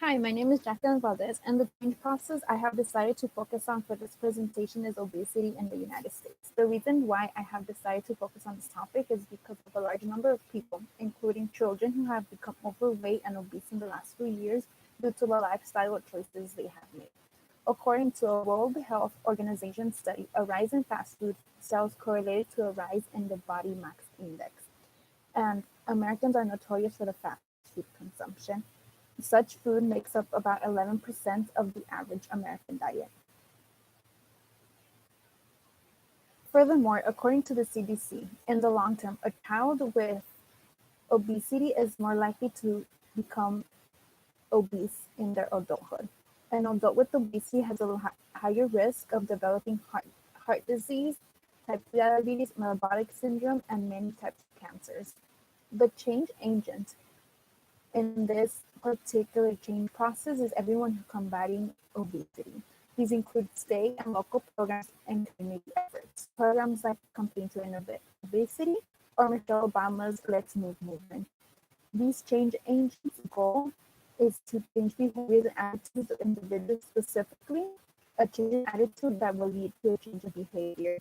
Hi, my name is Jacqueline Valdez, and the change process I have decided to focus on for this presentation is obesity in the United States. The reason why I have decided to focus on this topic is because of a large number of people, including children, who have become overweight and obese in the last few years due to the lifestyle choices they have made. According to a World Health Organization study, a rise in fast food sales correlated to a rise in the body mass index. And Americans are notorious for the fast food consumption. Such food makes up about 11% of the average American diet. Furthermore, according to the CDC, in the long term, a child with obesity is more likely to become obese in their adulthood. An adult with obesity has a higher risk of developing heart disease, type 2 diabetes, metabolic syndrome, and many types of cancers. The change agent in this particular change process is everyone combating obesity. These include state and local programs and community efforts. Programs like Campaign to End Obesity or Michelle Obama's Let's Move movement. These change agents' goal is to change behaviors and attitudes of individuals, specifically a change in attitude that will lead to a change in behavior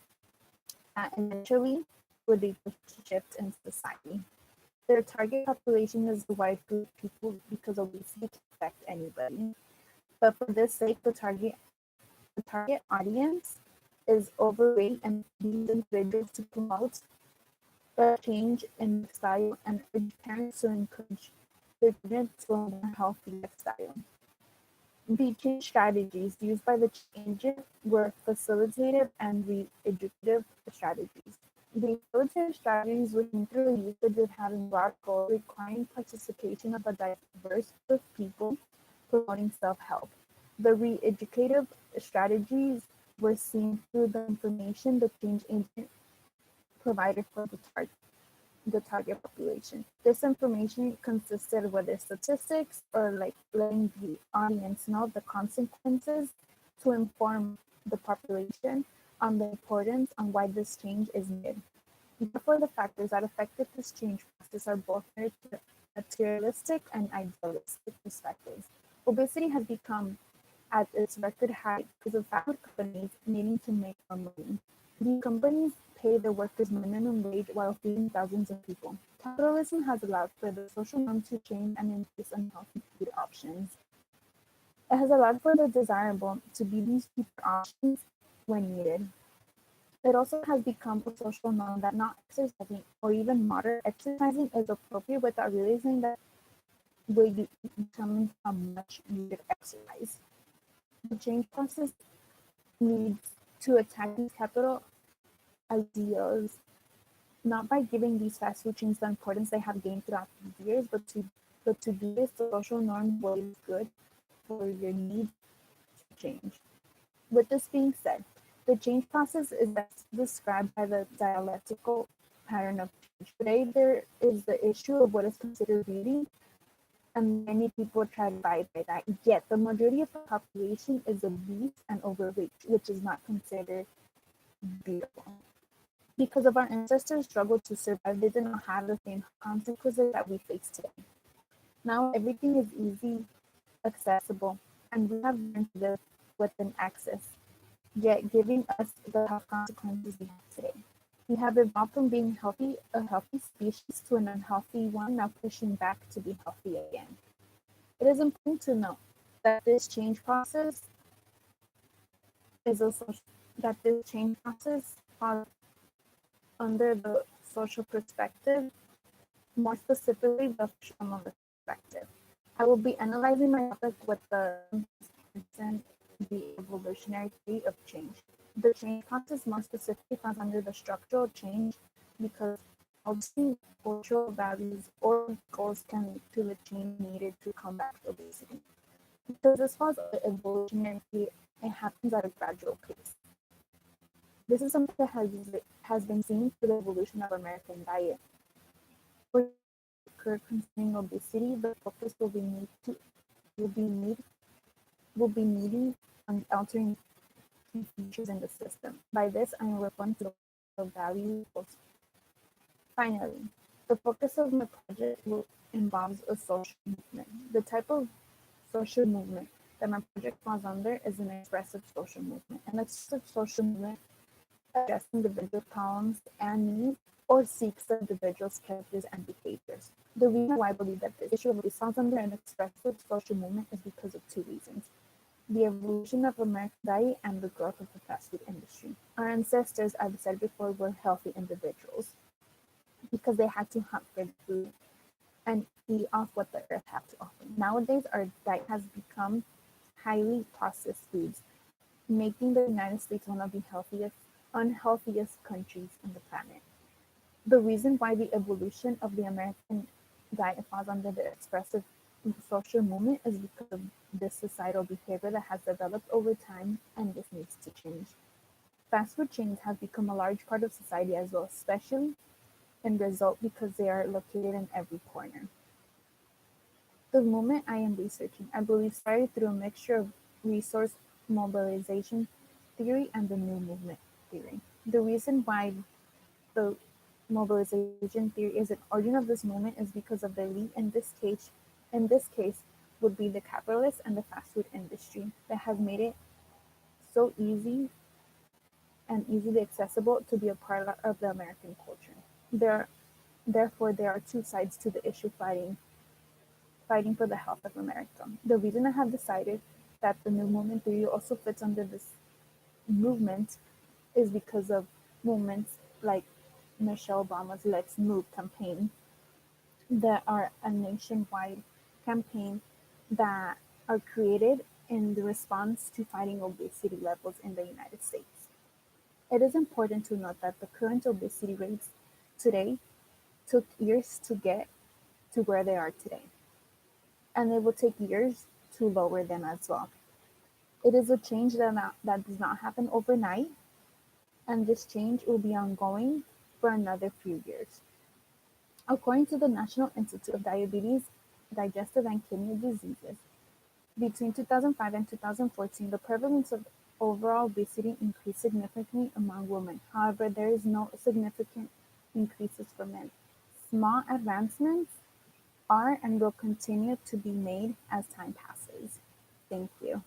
that eventually will lead to a shift in society. Their target population is a wide group of people because obesity can affect anybody. But for this sake, the target audience is overweight and these individuals to promote a change in lifestyle and urge parents to encourage their children to a more healthy lifestyle. The change strategies used by the changer were facilitative and re-educative strategies. The facilitative strategies would aim through the usage of having broad goals requiring participation of a diverse group of people promoting self-help. The re-educative strategies were seen through the information the change agent provided for the target population. This information consisted of whether statistics or like letting the audience know the consequences to inform the population on the importance on why this change is needed. Therefore, the factors that affected this change process are both materialistic and idealistic perspectives. Obesity has become at its record high because of fast food companies needing to make more money. These companies pay their workers minimum wage while feeding thousands of people. Capitalism has allowed for the social norm to change and increase unhealthy food options. It has allowed for the desirable to be these cheaper options when needed. It also has become a social norm that not exercising or even moderate exercising is appropriate without realizing that weight determines how much needed exercise. The change process needs to attack these capital ideas not by giving these fast food chains the importance they have gained throughout the years, but to do this, the social norm what is good for your needs to change. With this being said, the change process is best described by the dialectical pattern of change. Today, there is the issue of what is considered beauty, and many people try to abide by that. Yet, the majority of the population is obese and overweight, which is not considered beautiful. Because of our ancestors' struggle to survive, they did not have the same consequences that we face today. Now, everything is easy, accessible, and we have learned to live within access, yet giving us the health consequences we have today. We have evolved from being a healthy species to an unhealthy one, now pushing back to be healthy again. It is important to note that this change process is a social, that this change process falls under the social perspective, more specifically the social perspective. I will be analyzing my topic with the evolutionary theory of change. The change process more specifically falls under the structural change because altering cultural values or goals can lead to the change needed to combat obesity. Because this falls under evolutionary theory, it happens at a gradual pace. This is something that has been seen through the evolution of American diet. For occur concerning obesity, the focus will be needing on altering key features in the system. By this, I am referring to the value of. Finally, the focus of my project will involves a social movement. The type of social movement that my project falls under is an expressive social movement. An expressive social movement addresses individual problems and needs or seeks the individual's characters and behaviors. The reason why I believe that this issue of abuse falls under an expressive social movement is because of two reasons: the evolution of American diet and the growth of the fast food industry. Our ancestors, as I said before, were healthy individuals because they had to hunt for food and eat off what the earth had to offer. Nowadays, our diet has become highly processed foods, making the United States one of the unhealthiest countries on the planet. The reason why the evolution of the American diet falls under the expressive social movement is because of this societal behavior that has developed over time, and this needs to change. Fast food chains have become a large part of society as well, especially in result because they are located in every corner. The movement I am researching, I believe, started through a mixture of resource mobilization theory and the new movement theory. The reason why the mobilization theory is an origin of this movement is because of the elite in this case would be the capitalists and the fast food industry that has made it so easy and easily accessible to be a part of the American culture. There Therefore there are two sides to the issue fighting for the health of America. The reason I have decided that the new movement theory also fits under this movement is because of movements like Michelle Obama's Let's Move campaign that are a nationwide campaign that are created in the response to fighting obesity levels in the United States. It is important to note that the current obesity rates today took years to get to where they are today, and it will take years to lower them as well. It is a change that does not happen overnight, and this change will be ongoing for another few years. According to the National Institute of Diabetes, Digestive and Kidney Diseases, between 2005 and 2014, the prevalence of overall obesity increased significantly among women. However, there is no significant increases for men. Small advancements are and will continue to be made as time passes. Thank you.